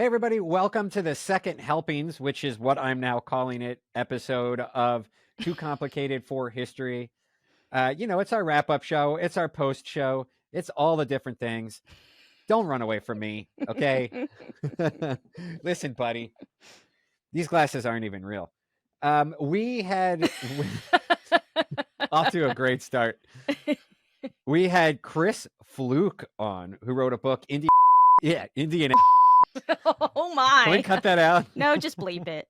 Hey, everybody, welcome to the second helpings, which is what I'm now calling it, episode of Too Complicated for History. It's our wrap-up show. It's our post show. It's all the different things. Don't run away from me, okay? Listen, buddy, these glasses aren't even real. We had off to a great start. We had Chris Fluke on, who wrote a book, Indianapolis. Oh my. Can we cut that out? No, just bleep it.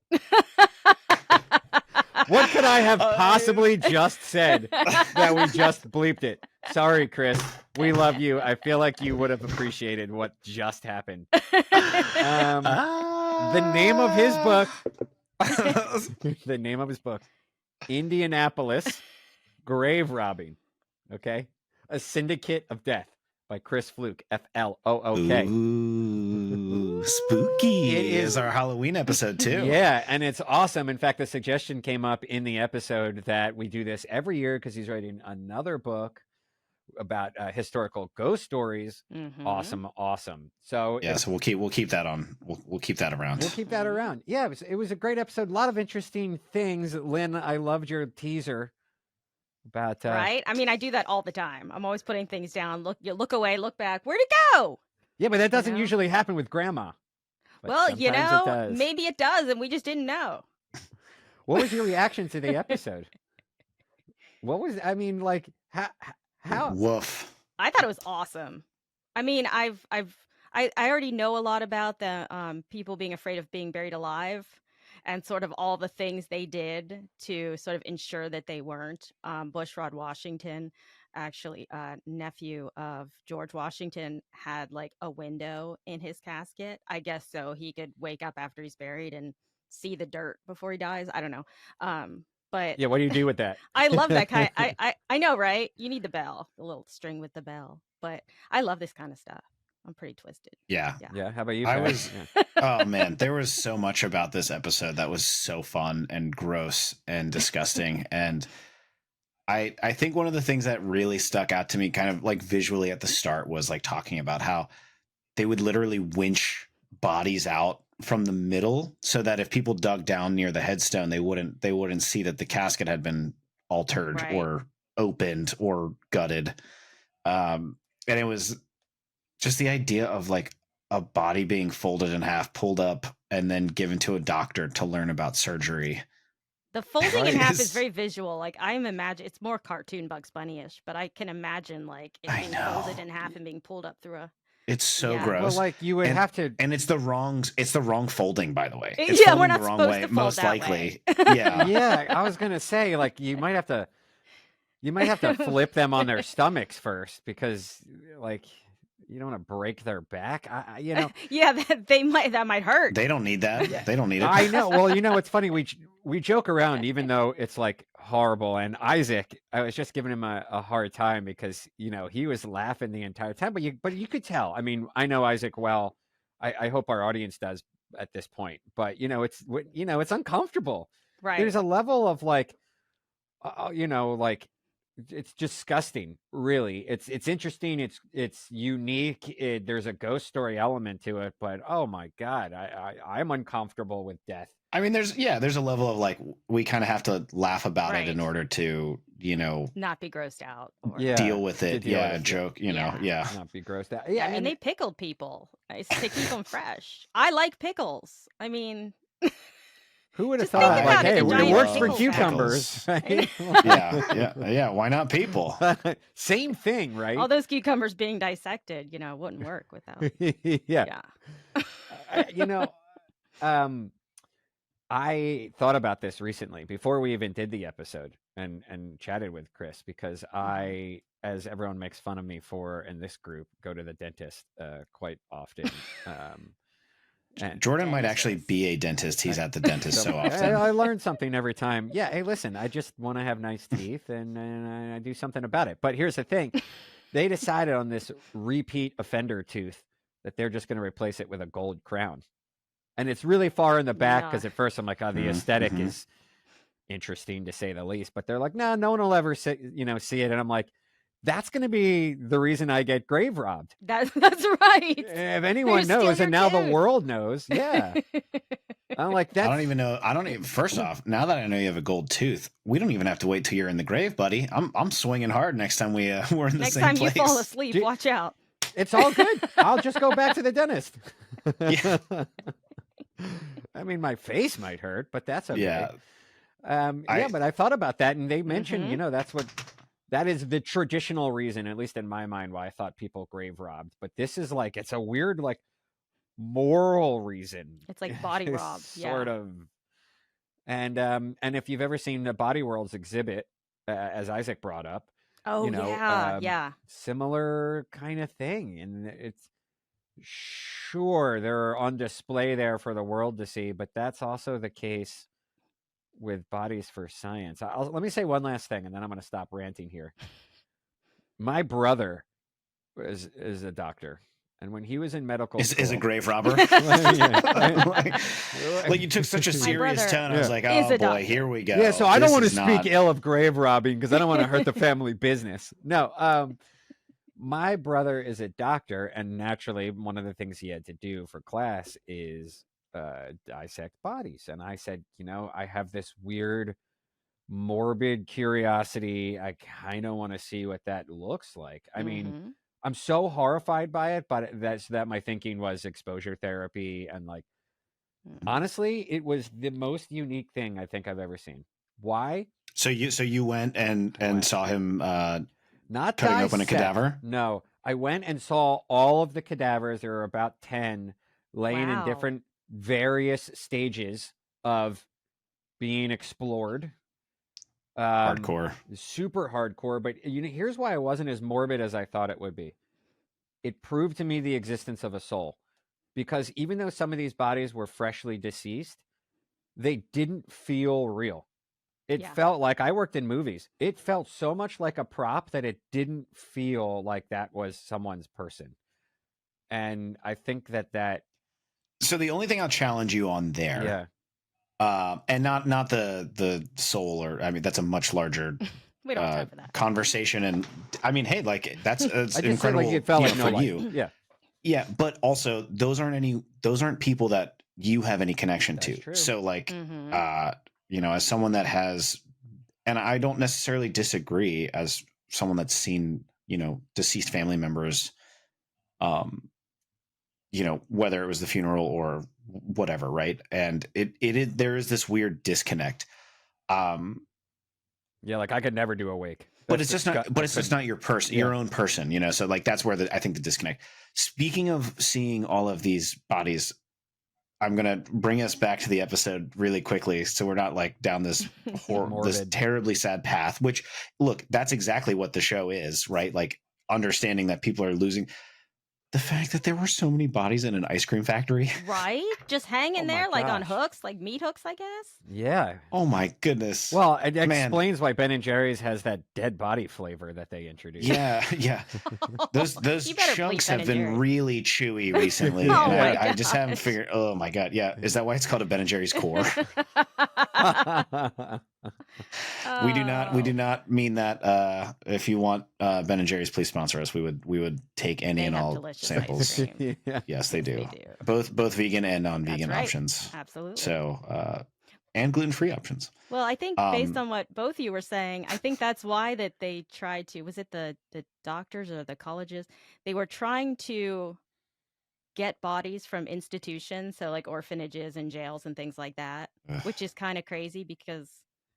What could I have possibly just said that we just bleeped it? Sorry, Chris. We love you. I feel like you would have appreciated what just happened. The name of his book, Indianapolis, Grave Robbing. Okay? A Syndicate of Death by Chris Fluke, F-L-O-O-K. Ooh, spooky. It is our Halloween episode too. Yeah, and it's awesome. In fact, the suggestion came up in the episode that we do this every year because he's writing another book about historical ghost stories. Mm-hmm. Awesome. So yeah, so we'll keep that on. We'll keep that around. We'll keep that around. Yeah, it was a great episode. A lot of interesting things. Lynn, I loved your teaser. About, right? I mean, I do that all the time. I'm always putting things down. You look away, look back. Where'd it go? Yeah, but that doesn't usually happen with Grandma. Well, it maybe it does, and we just didn't know. What was your reaction to the episode? How? Woof. I thought it was awesome. I mean, I already know a lot about the people being afraid of being buried alive. And sort of all the things they did to sort of ensure that they weren't. Bushrod Washington, actually, nephew of George Washington, had like a window in his casket, I guess, so he could wake up after he's buried and see the dirt before he dies. I don't know. But yeah, what do you do with that? I love that kind. I know, right? You need the bell, the little string with the bell. But I love this kind of stuff. I'm pretty twisted. Yeah. How about you? Oh man, there was so much about this episode that was so fun and gross and disgusting. And I think one of the things that really stuck out to me kind of like visually at the start was like talking about how they would literally winch bodies out from the middle so that if people dug down near the headstone, they wouldn't see that the casket had been altered or opened or gutted. And it was just the idea of like a body being folded in half, pulled up, and then given to a doctor to learn about surgery. The folding in half is very visual. Like it's more cartoon Bugs Bunny-ish, but I can imagine like it being folded in half and being pulled up through a. It's so gross. Well, like you would have to, and it's the wrong folding, by the way. We're not supposed to fold most that likely. Way. Yeah, I was gonna say like you might have to flip them on their stomachs first because like. You don't want to break their back, Yeah, that might hurt. They don't need that. Yeah. They don't need it. I know. Well, it's funny. We joke around, even though it's like horrible. And Isaac, I was just giving him a hard time because he was laughing the entire time. But you could tell. I mean, I know Isaac well. I hope our audience does at this point. But it's uncomfortable. Right. There's a level of like, it's disgusting, really. It's interesting. It's unique. There's a ghost story element to it, but oh my God, I'm uncomfortable with death. I mean, there's a level of like, we kind of have to laugh about it in order to, not be grossed out. Or deal with it. Joke, not be grossed out. Yeah. I mean, they pickled people to keep them fresh. I like pickles. I mean... Who would have thought? Like, hey, it works for cucumbers. Right? Yeah. Why not people? Same thing, right? All those cucumbers being dissected, wouldn't work without. Yeah. I thought about this recently before we even did the episode and chatted with Chris because I, as everyone makes fun of me for in this group, go to the dentist quite often. Jordan might actually be a dentist. He's at the dentist so often. I learn something every time. Yeah, hey, listen, I just want to have nice teeth, and I do something about it. But here's the thing. They decided on this repeat offender tooth that they're just going to replace it with a gold crown. And it's really far in the back because at first I'm like, oh, the aesthetic is interesting to say the least. But they're like, no one will ever see it. And I'm like, That's going to be the reason I get grave robbed. That's right. If anyone steal knows, your and now the tooth. world knows, yeah. I'm like, I that's don't even know. I don't even. First off, now that I know you have a gold tooth, we don't even have to wait till you're in the grave, buddy. I'm swinging hard next time we're in the Next same time place. you fall asleep, Do- watch out. it's all good. I'll just go back to the dentist. Yeah. I mean, my face might hurt, but that's okay. Yeah. But I thought about that, and they mentioned, Mhm. that is the traditional reason, at least in my mind, why I thought people grave robbed. But this is like, it's a weird, like, moral reason. It's like body rob. sort Yeah. of. And if you've ever seen the Body Worlds exhibit, as Isaac brought up, Oh yeah. similar kind of thing, and it's sure they're on display there for the world to see, but that's also the case with Bodies for Science. Let me say one last thing, and then I'm going to stop ranting here. My brother is a doctor, and when he was in medical school, Is a grave robber. Yeah. Like you took such a serious brother tone. I was like, is oh a boy, doctor. here we go. Yeah, so I don't This want to is speak not- ill of grave robbing because I don't want to hurt the family business. No, my brother is a doctor, and naturally, one of the things he had to do for class is dissect bodies. And I said, I have this weird, morbid curiosity. I kind of want to see what that looks like. I mean, Mhm. I'm so horrified by it, but that my thinking was exposure therapy, and like, honestly, it was the most unique thing I think I've ever seen. Why? So you went and went. saw him Not cutting open a dissect. cadaver? No, I went and saw all of the cadavers. There were about 10 laying in Wow. different various stages of being explored. Hardcore. Super hardcore. But here's why I wasn't as morbid as I thought it would be. It proved to me the existence of a soul. Because even though some of these bodies were freshly deceased, they didn't feel real. It Yeah. felt like, I worked in movies. It felt so much like a prop that it didn't feel like that was someone's person. And I think that So the only thing I'll challenge you on there, and not the soul, or I mean that's a much larger We don't have time for that. conversation. And I mean, hey, like that's I just said, incredible like, it felt like no for life. you. Yeah. Yeah, but also those aren't people that you have any connection That's to. true. So like, Mhm. as someone that has, and I don't necessarily disagree, as someone that's seen, deceased family members, whether it was the funeral or whatever, right? And there is this weird disconnect. Yeah, like I could never do a wake. But it's just not. But it's just not your person, your own person. So like that's where I think the disconnect. Speaking of seeing all of these bodies, I'm gonna bring us back to the episode really quickly, so we're not like down this this Morbid. terribly sad path. Which, look, that's exactly what the show is, right? Like understanding that people are losing. The fact that there were so many bodies in an ice cream factory. Right? Just hanging Oh my there like on gosh. hooks, like meat hooks, I guess. Yeah. Oh my goodness. Well, it Man. explains why Ben and Jerry's has that dead body flavor that they introduced. Yeah. Those You better chunks bleep Ben have and been Jerry. really chewy recently. Oh and my I just haven't gosh. figured. Oh my god. Yeah. Is that why it's called a Ben and Jerry's core? We do not mean that. If you want Ben and Jerry's, please sponsor us. We would take any They and have all delicious samples. ice cream. Yeah. Yes, they do. They do. Both vegan and non-vegan That's right. options. Absolutely. So and gluten-free options. Well, I think based Um, on what both of you were saying, I think that's why that they tried to, was it the doctors or the colleges? They were trying to get bodies from institutions, so like orphanages and jails and things like that, Ugh. which is kind of crazy because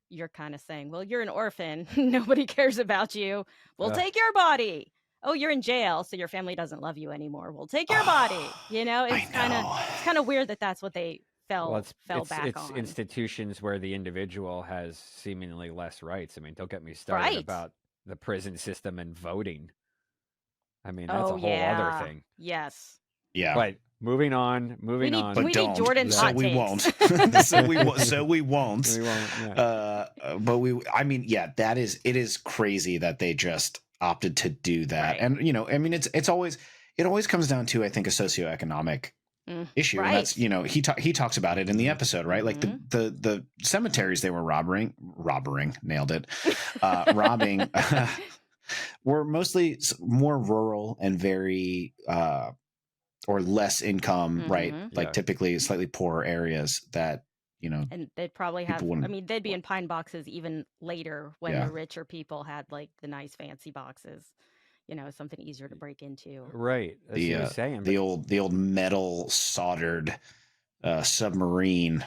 you're kind of saying, well, you're an orphan. Nobody cares about you. We'll Ugh. take your body. Oh, you're in jail, so your family doesn't love you anymore. We'll take your body. You know, I it's kind of weird that that's what they fell back it's on. institutions where the individual has seemingly less rights. I mean, don't get me started Right. about the prison system and voting. I mean, that's Oh, a whole yeah. other thing. Yes. Yeah. But moving on. need- But We don't. Jordan's so hot we takes. won't. so we won't. We won't, yeah. But I mean, yeah, it is crazy that they just opted to do that. Right. And I mean, it always comes down to, I think, a socioeconomic issue. Right. And that's, he talks about it in the episode, right? Like Mhm. the cemeteries they were robbing, nailed it. Robbing were mostly more rural and very or less income, right? Mhm. Like Yeah. typically slightly poorer areas that, you know, And they'd probably people have, I wouldn't. mean, they'd be in pine boxes even later when Yeah. the richer people had like the nice fancy boxes, something easier to break into. Right. As The he was saying, the old metal soldered submarine.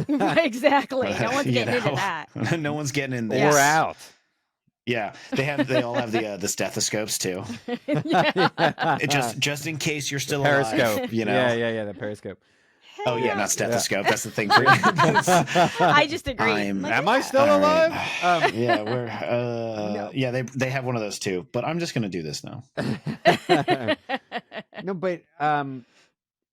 Right, exactly. No one's You getting into know, that. no one's getting in or this. out. Yeah, they all have the stethoscopes too. Yeah. Just in case you're still Periscope. alive, you know. Yeah, the periscope. Oh yeah, Hell not yeah. stethoscope. That's the thing for you. I just agreed. I'm- Like, Am I yeah. still All alive? right. Yeah, we're No. yeah, they have one of those too. But I'm just gonna do this now. No, but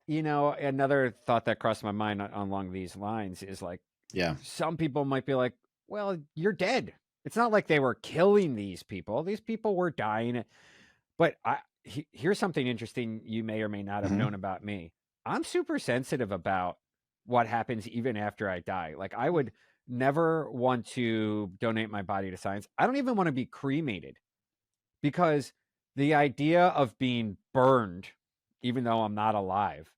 another thought that crossed my mind along these lines is like, Yeah. some people might be like, well, you're dead. It's not like they were killing these people. These people were dying. But here's something interesting you may or may not have Mhm. known about me. I'm super sensitive about what happens even after I die. Like, I would never want to donate my body to science. I don't even want to be cremated, because the idea of being burned, even though I'm not alive,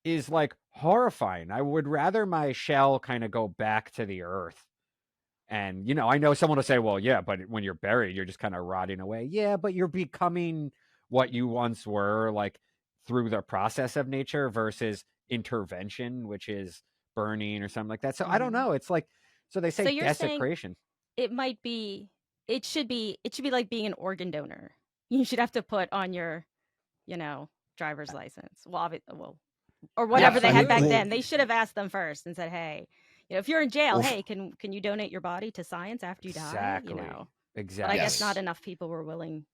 is like horrifying. I would rather my shell kind of go back to the earth. And, I know someone will say, well, yeah, but when you're buried, you're just kind of rotting away. Yeah, but you're becoming what you once were, like through the process of nature versus intervention, which is burning or something like that. So I don't know. It's like, so they say So you're saying desecration. it should be like being an organ donor. You should have to put on your, driver's license. Well, or whatever they had back Absolutely. then. They should have asked them first and said, "Hey, if you're in jail, Well, hey, can you donate your body to science after you die?" Exactly. But Exactly. I guess not Yes. enough people were willing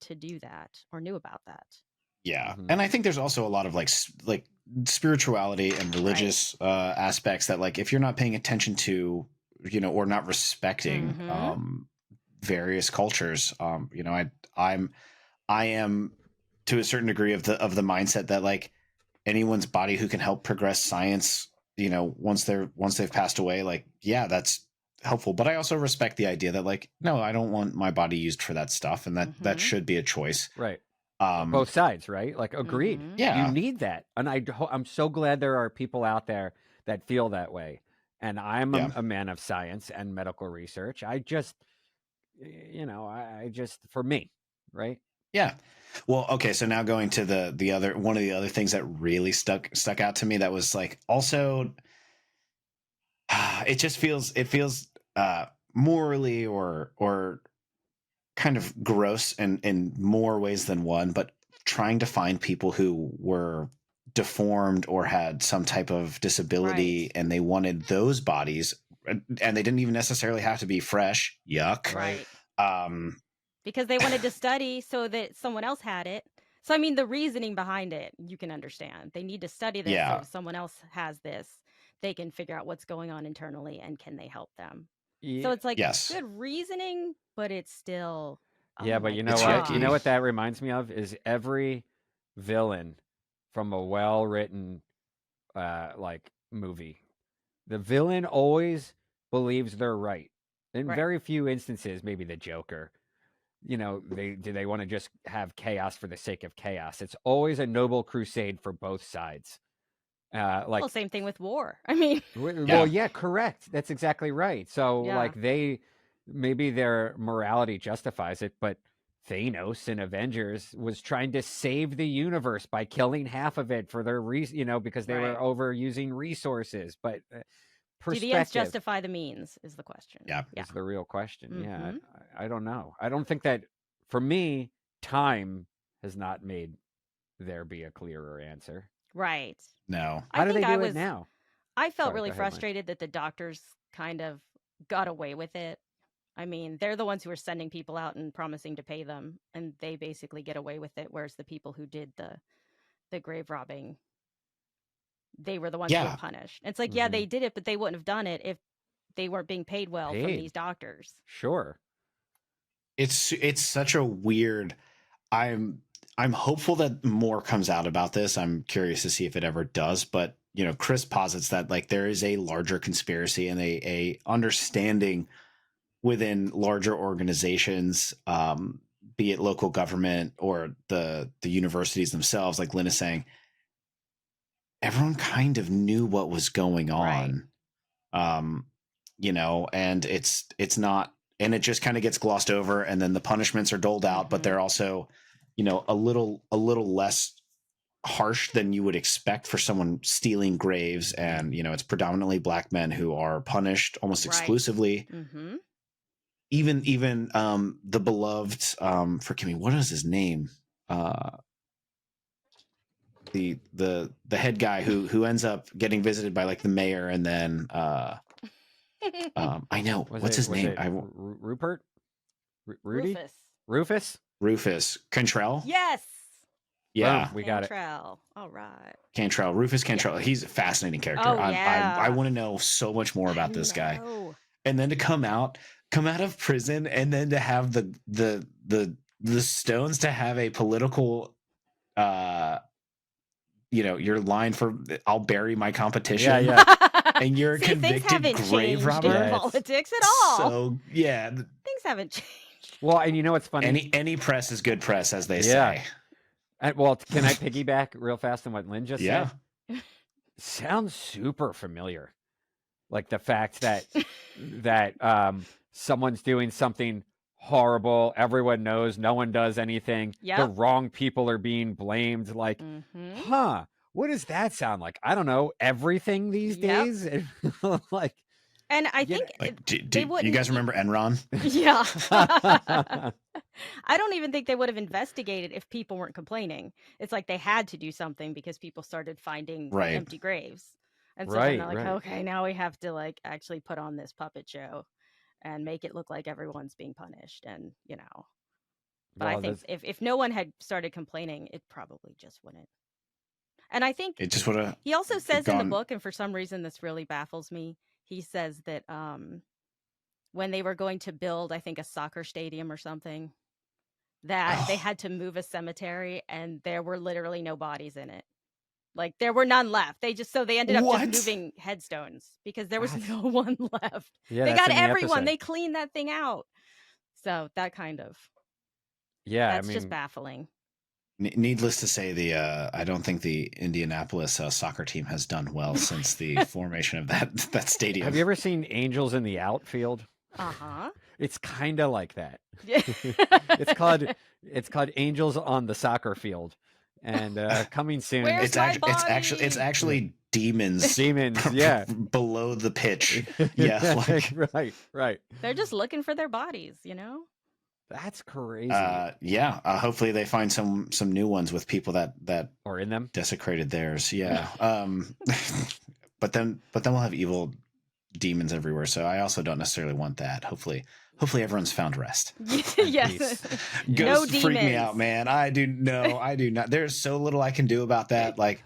to do that or knew about that. Yeah, Mhm. and I think there's also a lot of like spirituality and religious aspects that, like, if you're not paying attention to, or not respecting Mhm. various cultures, I am to a certain degree of the mindset that, like, anyone's body who can help progress science, once they've passed away, like, yeah, that's helpful. But I also respect the idea that, like, no, I don't want my body used for that stuff, and that Mhm. should be a choice. Right. Both sides, right? Like, agreed. Mhm. You Yeah. need that. And I'm so glad there are people out there that feel that way. And I'm Yeah. a man of science and medical research. I just, I just, for me, right? Yeah. Well, okay, so now going to the other one of the other things that really stuck out to me, that was like also it feels morally or kind of gross in more ways than one, but trying to find people who were deformed or had some type of disability, Right. and they wanted those bodies, and they didn't even necessarily have to be fresh. Yuck. Right. Um Because they wanted to study so that someone else had it. So I mean, the reasoning behind it, you can understand. They need to study this so yeah. if someone else has this, they can figure out what's going on internally and can they help them. So Yeah. it's like Yes. good reasoning, but it's still Yeah, oh but my you know It's what? You know yucky. what that reminds me of is every villain from a well-written like movie. The villain always believes they're right. In Right. very few instances, maybe the Joker, they want to just have chaos for the sake of chaos. It's always a noble crusade for both sides. Like, Well, same thing with war. I mean, well, yeah, correct. That's exactly right. So, yeah. like, maybe their morality justifies it, but Thanos in Avengers was trying to save the universe by killing half of it for their reason, because they were Right. overusing resources. But Do the ends perspective justify the means is the question. Yeah. is the real question. Yeah, Mhm. I don't know. I don't think that, for me, time has not made there be a clearer answer. Right. No. How I do think they I do it was now? I felt Sorry, really go ahead, Lynn. frustrated that the doctors kind of got away with it. I mean, they're the ones who are sending people out and promising to pay them, and they basically get away with it. Whereas the people who did the grave robbing, they were the ones who were Yeah. punished. It's like, yeah, Mhm. they did it, but they wouldn't have done it if they weren't being paid well from Paid. these doctors. Sure. It's such a weird. I'm hopeful that more comes out about this. I'm curious to see if it ever does, but Chris posits that, like, there is a larger conspiracy and a understanding within larger organizations, be it local government or the universities themselves, like Lynn is saying, everyone kind of knew what was going on. You know, and it's not, and it just kind of gets glossed over, and then the punishments are doled out, but they're also, you know, a little less harsh than you would expect for someone stealing graves. And, you know, it's predominantly Black men who are punished almost exclusively. Even the beloved, forgive me, what is his name? The head guy who ends up getting visited by like the mayor, and then I know what's his name. Rupert, Rudy, Rufus Cantrell. Yes. Yeah, we got it. All right. Cantrell, Rufus Cantrell. Yeah. He's a fascinating character. I want to know so much more about this guy. And then to come out of prison, and then to have the stones to have a political, you know, your line for "I'll bury my competition." Yeah. And you're a convicted grave robber. In politics at all. So yeah, things haven't changed. Well, and you know what's funny? Any press is good press, as they say. Well, can I piggyback real fast on what Lynn just said? Yeah. Sounds super familiar. Like the fact that someone's doing something horrible, everyone knows, no one does anything. The wrong people are being blamed. Like, what does that sound like? I don't know. Everything these days. Like, and I think do you guys remember Enron? Yeah. I don't even think they would have investigated if people weren't complaining. It's like they had to do something because people started finding empty graves. And so they're like, okay, now we have to like actually put on this puppet show and make it look like everyone's being punished. And, you know, but I think if no one had started complaining, it probably just wouldn't. And I think it just would have. He also says in the book, and for some reason this really baffles me, he says that when they were going to build, I think, a soccer stadium or something, that they had to move a cemetery, and there were literally no bodies in it. Like, there were none left. They ended up just moving headstones because there was no one left. Yeah, they got everyone. They cleaned that thing out. So that kind of, that's just baffling. Needless to say, I don't think the Indianapolis soccer team has done well since the formation of that stadium. Have you ever seen Angels in the Outfield? It's kind of like that. It's called Angels on the Soccer Field, and coming soon. It's actually demons. Yeah, below the pitch. Yeah, right. They're just looking for their bodies, you know. That's crazy. Hopefully they find some new ones with people that or in them desecrated theirs. Yeah. But then we'll have evil demons everywhere. So I also don't necessarily want that. Hopefully everyone's found rest. Yes. Ghosts freak me out, man. I do not. There's so little I can do about that. Like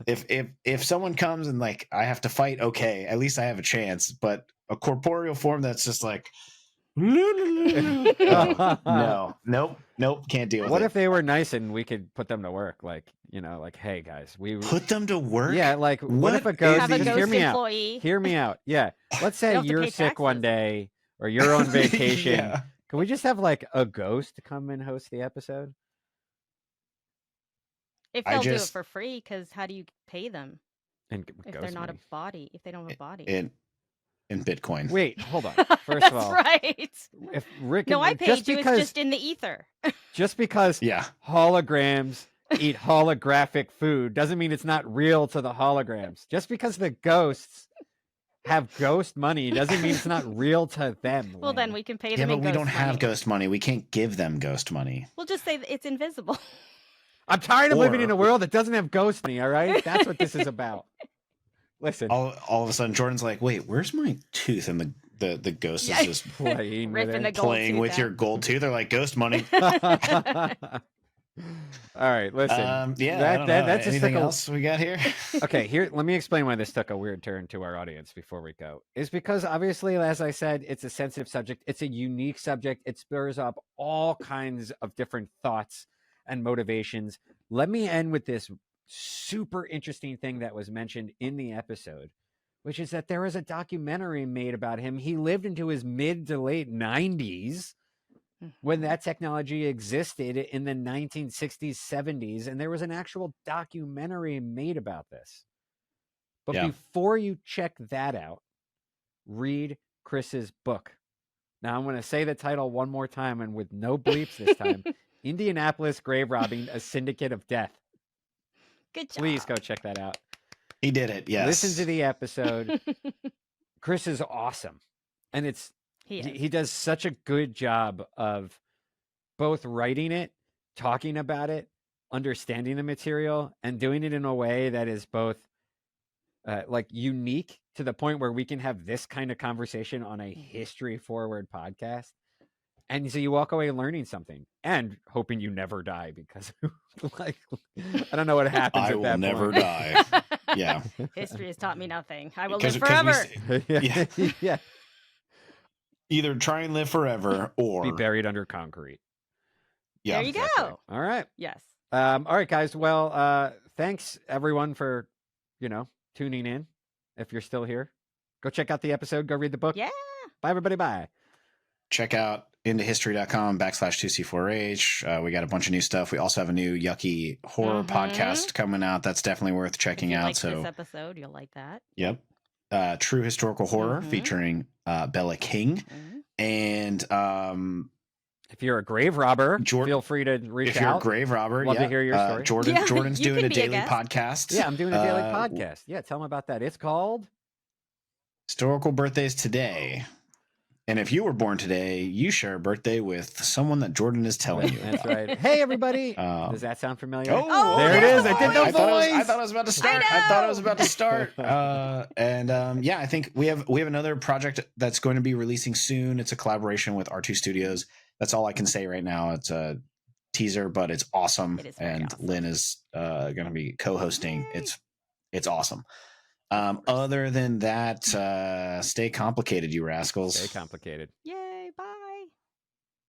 if someone comes and like I have to fight, okay, at least I have a chance. But a corporeal form that's just like nope, can't deal with it. What if they were nice and we could put them to work? Like, you know, like, hey guys, we put them to work. Yeah, like what if a ghost? Have a ghost employee. Hear me out. Yeah, let's say you're sick one day or you're on vacation. Can we just have like a ghost come and host the episode? If they'll do it for free, because how do you pay them? And if they're not a body, if they don't have a body. In Bitcoin. Wait, hold on. First of all, right. If Rick, I paid you. It's just in the ether. Just because holograms eat holographic food doesn't mean it's not real to the holograms. Just because the ghosts have ghost money doesn't mean it's not real to them. Well, then we can pay them. Yeah, but we don't have ghost money. We can't give them ghost money. We'll just say it's invisible. I'm tired of living in a world that doesn't have ghost money. All right, that's what this is about. Listen, all of a sudden, Jordan's like, "Wait, where's my tooth?" And the ghost is just playing with your gold tooth. They're like, "Ghost money." All right, listen. That's anything else we got here. Okay, here. Let me explain why this took a weird turn to our audience before we go. Is because obviously, as I said, it's a sensitive subject. It's a unique subject. It spurs up all kinds of different thoughts and motivations. Let me end with this super interesting thing that was mentioned in the episode, which is that there was a documentary made about him. He lived into his mid to late 90s, when that technology existed in the 1960s, 70s, and there was an actual documentary made about this. But before you check that out, read Chris's book. Now I'm going to say the title one more time, and with no bleeps this time. Indianapolis Grave Robbing, a Syndicate of Death. Good job. Please go check that out. He did it, yes. Listen to the episode. Chris is awesome. And he does such a good job of both writing it, talking about it, understanding the material, and doing it in a way that is both like unique to the point where we can have this kind of conversation on a history forward podcast. And so you walk away learning something and hoping you never die, because like I don't know what happens. I will never die. Yeah. History has taught me nothing. I will live forever. Yeah. Either try and live forever or be buried under concrete. Yeah. There you go. All right. Yes. All right, guys. Well, thanks everyone for, tuning in. If you're still here, go check out the episode. Go read the book. Yeah. Bye, everybody. Bye. Check out intohistory.com/2C4H. We got a bunch of new stuff. We also have a new yucky horror podcast coming out. That's definitely worth checking out. Like this episode, you'll like that. Yep. True historical horror featuring Bella King. And if you're a grave robber, feel free to reach out. If you're a grave robber, love to hear your story. Jordan's doing a daily podcast. Yeah, I'm doing a daily podcast. Yeah, tell them about that. It's called Historical Birthdays Today. And if you were born today, you share a birthday with someone that Jordan is telling you. That's right. Hey, everybody. Does that sound familiar? Oh, there it is. I did the voice. I thought I was about to start. Yeah, I think we have another project that's going to be releasing soon. It's a collaboration with R2 Studios. That's all I can say right now. It's a teaser, but it's awesome. It is very awesome. Lynn is going to be co-hosting. It's awesome. Other than that, stay complicated, you rascals. Stay complicated. Yay.